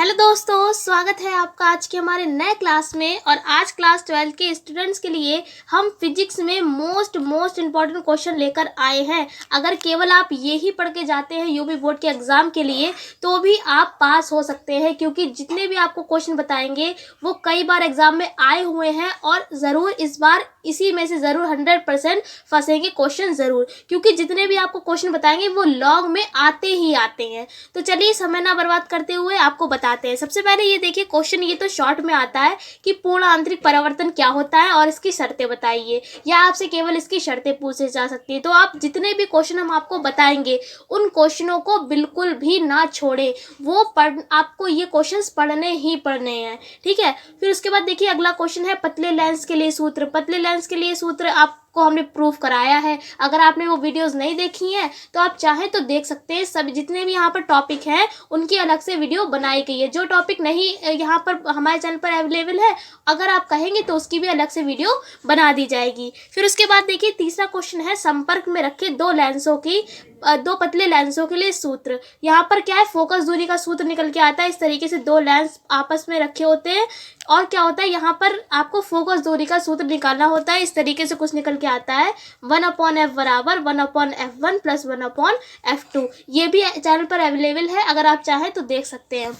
Hello दोस्तों, स्वागत है आपका आज के हमारे नए क्लास में। और आज क्लास 12 के स्टूडेंट्स के लिए हम फिजिक्स में मोस्ट इम्पॉर्टेंट क्वेश्चन लेकर आए हैं। अगर केवल आप ये ही पढ़ के जाते हैं यूपी बोर्ड के एग्ज़ाम के लिए तो भी आप पास हो सकते हैं, क्योंकि जितने भी आपको क्वेश्चन बताएंगे वो कई बार एग्ज़ाम में आए हुए हैं और ज़रूर इस बार इसी में से ज़रूर 100% फंसेंगे क्वेश्चन ज़रूर, क्योंकि जितने भी आपको क्वेश्चन बताएंगे वो लॉन्ग में आते ही आते हैं। तो चलिए समय ना बर्बाद करते हुए आपको बताते हैं। सबसे पहले ये देखिए क्वेश्चन, ये तो शॉर्ट में आता है कि पूर्ण आंतरिक परावर्तन क्या होता है और इसकी शर्तें बताइए, या आपसे केवल इसकी शर्तें पूछी जा सकती है। तो आप जितने भी क्वेश्चन हम आपको बताएंगे उन क्वेश्चनों को बिल्कुल भी ना छोड़ें, वो आपको ये क्वेश्चंस पढ़ने ही पढ़ने हैं, ठीक है। फिर उसके बाद देखिए अगला क्वेश्चन है पतले लेंस के लिए सूत्र। पतले लेंस के लिए सूत्र आपको हमने प्रूफ कराया है। अगर आपने वो वीडियोस नहीं देखी हैं तो आप चाहें तो देख सकते हैं। सब जितने भी यहाँ पर टॉपिक हैं उनकी अलग से वीडियो बनाई गई है। जो टॉपिक नहीं यहाँ पर हमारे चैनल पर अवेलेबल है, अगर आप कहेंगे तो उसकी भी अलग से वीडियो बना दी जाएगी। फिर उसके बाद देखिए तीसरा क्वेश्चन है संपर्क में रखे दो पतले लेंसों के लिए सूत्र। यहाँ पर क्या है, फोकस दूरी का सूत्र निकल के आता है। इस तरीके से दो लेंस आपस में रखे होते हैं और क्या होता है, यहाँ पर आपको फोकस दूरी का सूत्र निकालना होता है। इस तरीके से कुछ निकल के आता है 1/f बराबर 1/f1 प्लस 1/f2। ये भी चैनल पर अवेलेबल है, अगर आप चाहें तो देख सकते हैं।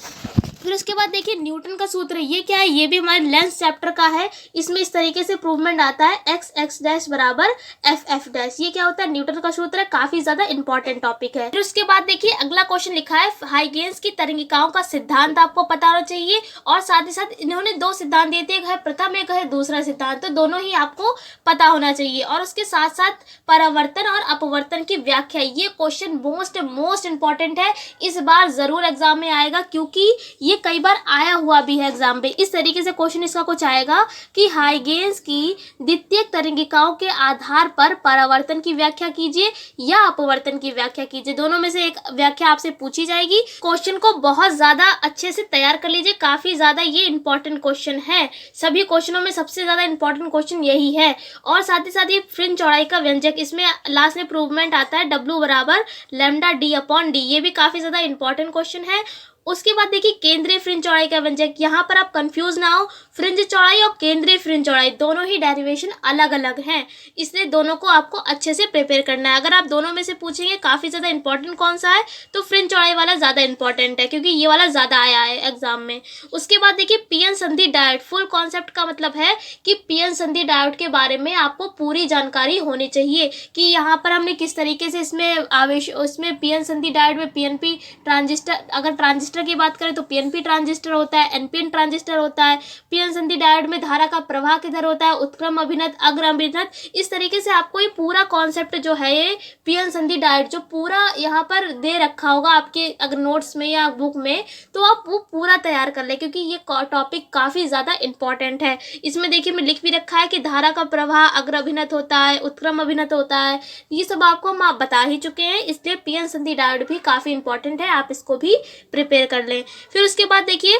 फिर उसके बाद देखिए न्यूटन का सूत्र, ये क्या है, ये भी हमारे लेंस चैप्टर का है। इसमें इस तरीके से प्रूवमेंट आता है x डैश बराबर f डैश। ये क्या होता है, न्यूटन का सूत्र है, काफी ज्यादा इंपॉर्टेंट टॉपिक है। फिर उसके बाद देखिए अगला क्वेश्चन लिखा है हाइगेंस की तरंगिकाओं का सिद्धांत आपको पता होना चाहिए। और साथ ही साथ इन्होंने दो सिद्धांत दिए थे, एक है प्रथम, एक है दूसरा सिद्धांत, तो दोनों ही आपको पता होना चाहिए। और उसके साथ साथ परावर्तन और अपवर्तन की व्याख्या, ये क्वेश्चन मोस्ट इंपॉर्टेंट है, इस बार जरूर एग्जाम में आएगा, क्योंकि ये कई बार आया हुआ भी है एग्जाम में। इस तरीके से क्वेश्चन इसका कुछ आएगा कि हाइगेंस की द्वितीयक तरंगिकाओं के आधार पर परावर्तन की व्याख्या कीजिए या अपवर्तन की व्याख्या कीजिए। दोनों में से एक व्याख्या आपसे पूछी जाएगी। क्वेश्चन को बहुत ज्यादा अच्छे से तैयार कर लीजिए, काफी ज्यादा ये इंपॉर्टेंट क्वेश्चन है। सभी क्वेश्चनों में सबसे ज्यादा इंपॉर्टेंट क्वेश्चन यही है। और साथ ही साथ ये फ्रिंज चौड़ाई का व्यंजक, इसमें लास्ट में प्रूवमेंट आता है W बराबर लैम्डा D/D। ये भी काफी ज्यादा इंपॉर्टेंट क्वेश्चन है। उसके बाद देखिए केंद्रीय फ्रिंज चौड़ाई का व्यंजक, यहाँ पर आप कंफ्यूज ना हो, फ्रिंज चौड़ाई और केंद्रीय फ्रिंज चौड़ाई दोनों ही डेरिवेशन अलग अलग हैं, इसलिए दोनों को आपको अच्छे से प्रिपेयर करना है। अगर आप दोनों में से पूछेंगे काफ़ी ज़्यादा इंपॉर्टेंट कौन सा है, तो फ्रिंज चौड़ाई वाला ज़्यादा इंपॉर्टेंट है, क्योंकि ये वाला ज़्यादा आया है एग्जाम में। उसके बाद देखिए पीएन संधि डायोड, फुल कॉन्सेप्ट का मतलब है कि पीएन संधि डायोड के बारे में आपको पूरी जानकारी होनी चाहिए कि यहाँ पर हमने किस तरीके से इसमें पीएन संधि डायोड में पीएनपी ट्रांजिस्टर, अगर ट्रांजिस्टर की बात करें तो पीएनपी ट्रांजिस्टर होता है, एनपीएन ट्रांजिस्टर होता है। पीएन संधि डायोड में धारा का प्रवाह किधर होता है, उत्क्रम अभिनत, अग्र अभिनत। इस तरीके से आपको ये पूरा कॉन्सेप्ट जो है, ये पीएन संधि डायोड जो पूरा यहाँ पर दे रखा होगा आपके अगर नोट्स में या बुक में, तो आप वो पूरा तैयार कर ले, क्योंकि ये टॉपिक काफी ज्यादा इंपॉर्टेंट है। इसमें देखिए मैं लिख भी रखा है कि धारा का प्रवाह अग्र अभिनत होता है, उत्क्रम अभिनत होता है, ये सब आपको हम बता ही चुके हैं। इसलिए पीएन संधि डायोड भी काफी इंपॉर्टेंट है, आप इसको भी प्रिपेयर कर लें। फिर उसके बाद देखिए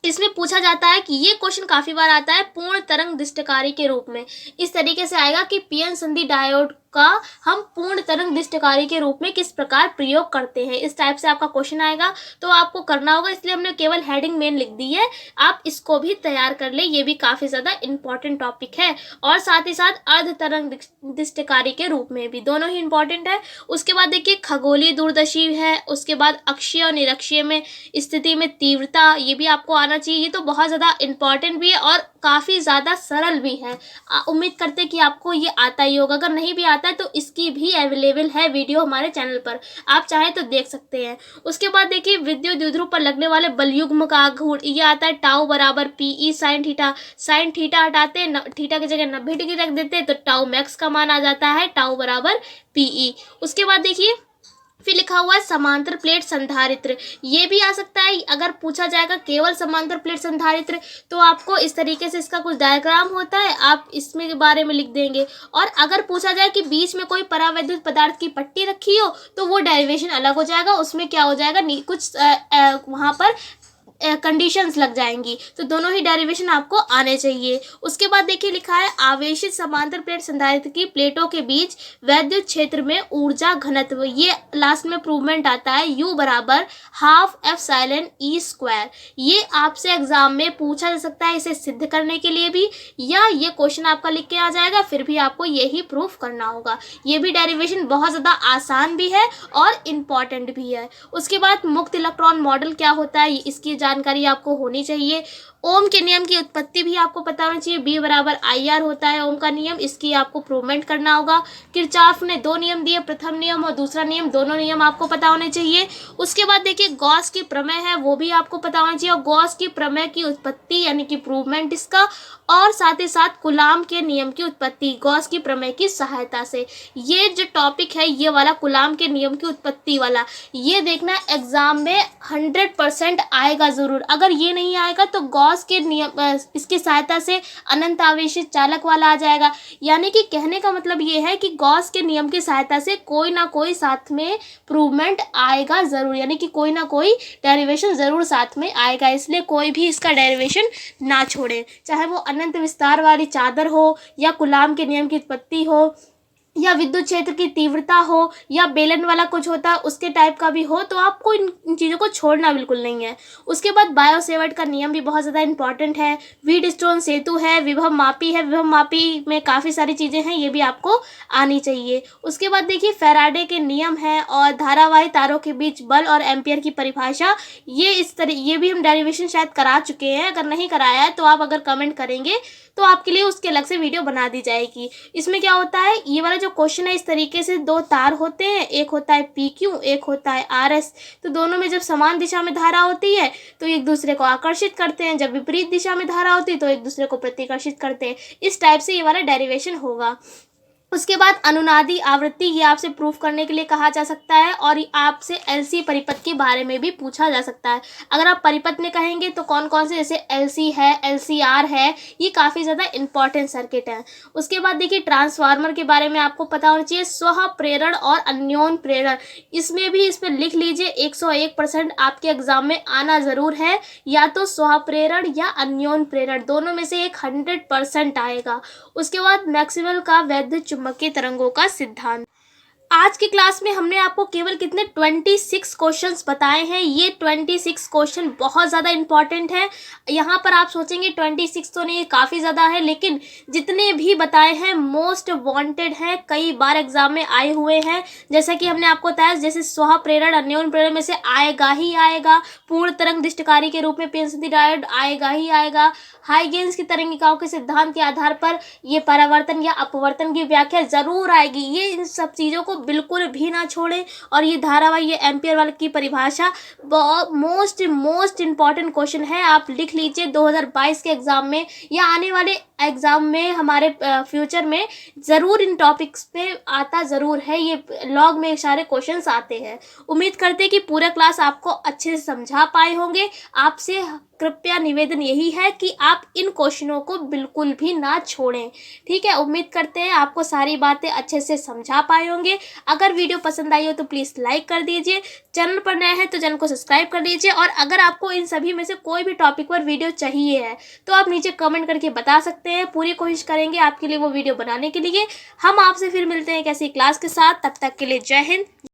इसमें पूछा जाता है कि ये क्वेश्चन काफी बार आता है पूर्ण तरंग दृष्टिकारी के रूप में। इस तरीके से आएगा कि पीएन संधि डायोड का हम पूर्ण तरंग दृष्टिकारी के रूप में किस प्रकार प्रयोग करते हैं, इस टाइप से आपका क्वेश्चन आएगा, तो आपको करना होगा। इसलिए हमने केवल हेडिंग मेन लिख दी है, आप इसको भी तैयार कर ले, ये भी काफी ज्यादा इंपॉर्टेंट टॉपिक है। और साथ ही साथ अर्ध तरंग दृष्टिकारी के रूप में भी, दोनों ही इंपॉर्टेंट है। उसके बाद देखिए खगोलीय दूरदर्शी है, उसके बाद अक्षीय और निरक्षीय में स्थिति में तीव्रता, ये भी आपको आना चाहिए। ये तो बहुत ज्यादा इंपॉर्टेंट भी है और काफी ज्यादा सरल भी है। उम्मीद करते कि आपको ये आता ही होगा। अगर नहीं भी आता है तो इसकी भी अवेलेबल है वीडियो हमारे चैनल पर, आप चाहें तो देख सकते हैं। उसके बाद देखिए विद्युत द्विध्रुव पर लगने वाले बलयुग्म का घूर्ण, ये आता है टाउ बराबर PE sine theta. Sine theta हटाते हैं, थीटा की जगह 90 डिग्री रख देते हैं, तो टाउ मैक्स का मान आ जाता है टाउ बराबर PE। उसके बाद देखिए फिर लिखा हुआ है समांतर प्लेट संधारित्र, ये भी आ सकता है। अगर पूछा जाएगा केवल समांतर प्लेट संधारित्र, तो आपको इस तरीके से इसका कुछ डायग्राम होता है, आप इसमें के बारे में लिख देंगे। और अगर पूछा जाए कि बीच में कोई परावैद्युत पदार्थ की पट्टी रखी हो, तो वो डेरिवेशन अलग हो जाएगा, उसमें क्या हो जाएगा, कुछ वहाँ पर कंडीशंस लग जाएंगी। तो दोनों ही डेरिवेशन आपको आने चाहिए। उसके बाद देखिए लिखा है आवेशित समांतर प्लेट संधारित्र की प्लेटों के बीच वैद्युत क्षेत्र में ऊर्जा घनत्व, ये लास्ट में प्रूवमेंट आता है U बराबर हाफ एप्सिलॉन E स्क्वायर। ये आपसे एग्जाम में पूछा जा सकता है, इसे सिद्ध करने के लिए भी, या ये क्वेश्चन आपका लिख के आ जाएगा, फिर भी आपको यही प्रूफ करना होगा। ये भी डेरिवेशन बहुत ज़्यादा आसान भी है और इम्पॉर्टेंट भी है। उसके बाद मुक्त इलेक्ट्रॉन मॉडल क्या होता है, इसकी जानकारी आपको होनी चाहिए। ओम के नियम की उत्पत्ति भी आपको पता होनी चाहिए। B बराबर IR होता है ओम का नियम, इसकी आपको प्रूवमेंट करना होगा। किरचॉफ ने 2 नियम दिए, प्रथम नियम और दूसरा नियम, दोनों नियम आपको पता होने चाहिए। उसके बाद देखिए गॉस की प्रमेय है, वो भी आपको पता होना चाहिए। और गॉस की प्रमेय की उत्पत्ति यानी कि प्रूवमेंट इसका, और साथ ही साथ कूलाम के नियम की उत्पत्ति गॉस की प्रमेय की सहायता से। ये जो टॉपिक है ये वाला कूलाम के नियम की उत्पत्ति वाला, ये देखना एग्जाम में 100% आएगा ज़रूर। अगर ये नहीं आएगा तो गॉस के नियम इसकी सहायता से अनंत आवेशित चालक वाला आ जाएगा। यानी कि कहने का मतलब ये है कि गॉस के नियम की सहायता से कोई ना कोई साथ में प्रूवमेंट आएगा ज़रूर, यानी कि कोई ना कोई डेरिवेशन ज़रूर साथ में आएगा। इसलिए कोई भी इसका डेरिवेशन ना छोड़े, चाहे वो अनंत विस्तार वाली चादर हो, या कूलाम के नियम की उत्पत्ति हो, या विद्युत क्षेत्र की तीव्रता हो, या बेलन वाला कुछ होता है उसके टाइप का भी हो, तो आपको इन चीज़ों को छोड़ना बिल्कुल नहीं है। उसके बाद बायो-सेवर्ट का नियम भी बहुत ज़्यादा इंपॉर्टेंट है। व्हीटस्टोन सेतु है, विभव मापी है, विभव मापी में काफ़ी सारी चीज़ें हैं, ये भी आपको आनी चाहिए। उसके बाद देखिए फैराडे के नियम है, और धारावाही तारों के बीच बल और एम्पियर की परिभाषा, ये भी हम डेरिवेशन शायद करा चुके हैं। अगर नहीं कराया है तो आप अगर कमेंट करेंगे तो आपके लिए उसके अलग से वीडियो बना दी जाएगी। इसमें क्या होता है, ये वाला जो क्वेश्चन है, इस तरीके से 2 तार होते हैं, एक होता है PQ, एक होता है RS। तो दोनों में जब समान दिशा में धारा होती है तो एक दूसरे को आकर्षित करते हैं, जब विपरीत दिशा में धारा होती है तो एक दूसरे को प्रतिकर्षित करते हैं। इस टाइप से ये वाला डेरिवेशन होगा। उसके बाद अनुनादी आवृत्ति, ये आपसे प्रूफ करने के लिए कहा जा सकता है, और आपसे LC परिपथ के बारे में भी पूछा जा सकता है। अगर आप परिपथ में कहेंगे तो कौन कौन से, जैसे LC है, LCR है, ये काफ़ी ज़्यादा इंपॉर्टेंट सर्किट है। उसके बाद देखिए ट्रांसफार्मर के बारे में आपको पता होना चाहिए, स्व प्रेरण और अन्योन प्रेरण। इस पर लिख लीजिए 101% आपके एग्जाम में आना ज़रूर है, या तो स्व प्रेरण या अन्योन प्रेरण, दोनों में से एक 100% आएगा। उसके बाद मैक्सवेल का वैद्युत चुंबकीय तरंगों का सिद्धांत। आज की क्लास में हमने आपको केवल कितने 26 क्वेश्चंस बताए हैं। ये 26 क्वेश्चन बहुत ज़्यादा इंपॉर्टेंट है। यहाँ पर आप सोचेंगे 26 तो नहीं, काफ़ी ज़्यादा है, लेकिन जितने भी बताए हैं मोस्ट वांटेड हैं, कई बार एग्जाम में आए हुए हैं। जैसा कि हमने आपको बताया, जैसे स्व प्रेरण अन्योन प्रेरण में से आएगा ही आएगा, पूर्ण तरंग दृष्टिकारी के रूप में पेंसिल डायोड आएगा ही आएगा, हाइगेंस की तरंगिकाओं के सिद्धांत के आधार पर ये परावर्तन या अपवर्तन की व्याख्या ज़रूर आएगी। ये इन सब चीज़ों को बिल्कुल भी ना छोड़ें। और ये धारावाही, ये एम्पियर वाले की परिभाषा मोस्ट इम्पॉर्टेंट क्वेश्चन है, आप लिख लीजिए 2022 के एग्जाम में या आने वाले एग्जाम में, हमारे फ्यूचर में ज़रूर इन टॉपिक्स पे आता ज़रूर है। ये लॉग में सारे क्वेश्चंस आते हैं। उम्मीद करते हैं कि पूरा क्लास आपको अच्छे से समझा पाए होंगे। आपसे कृपया निवेदन यही है कि आप इन क्वेश्चनों को बिल्कुल भी ना छोड़ें, ठीक है। उम्मीद करते हैं आपको सारी बातें अच्छे से समझा पाए होंगे। अगर वीडियो पसंद आई हो तो प्लीज़ लाइक कर दीजिए, चैनल पर नए हैं तो चैनल को सब्सक्राइब कर लीजिए, और अगर आपको इन सभी में से कोई भी टॉपिक पर वीडियो चाहिए है तो आप नीचे कमेंट करके बता सकते हैं। पूरी कोशिश करेंगे आपके लिए वो वीडियो बनाने के लिए। हम आपसे फिर मिलते हैं एक ऐसी क्लास के साथ, तब तक के लिए जय हिंद।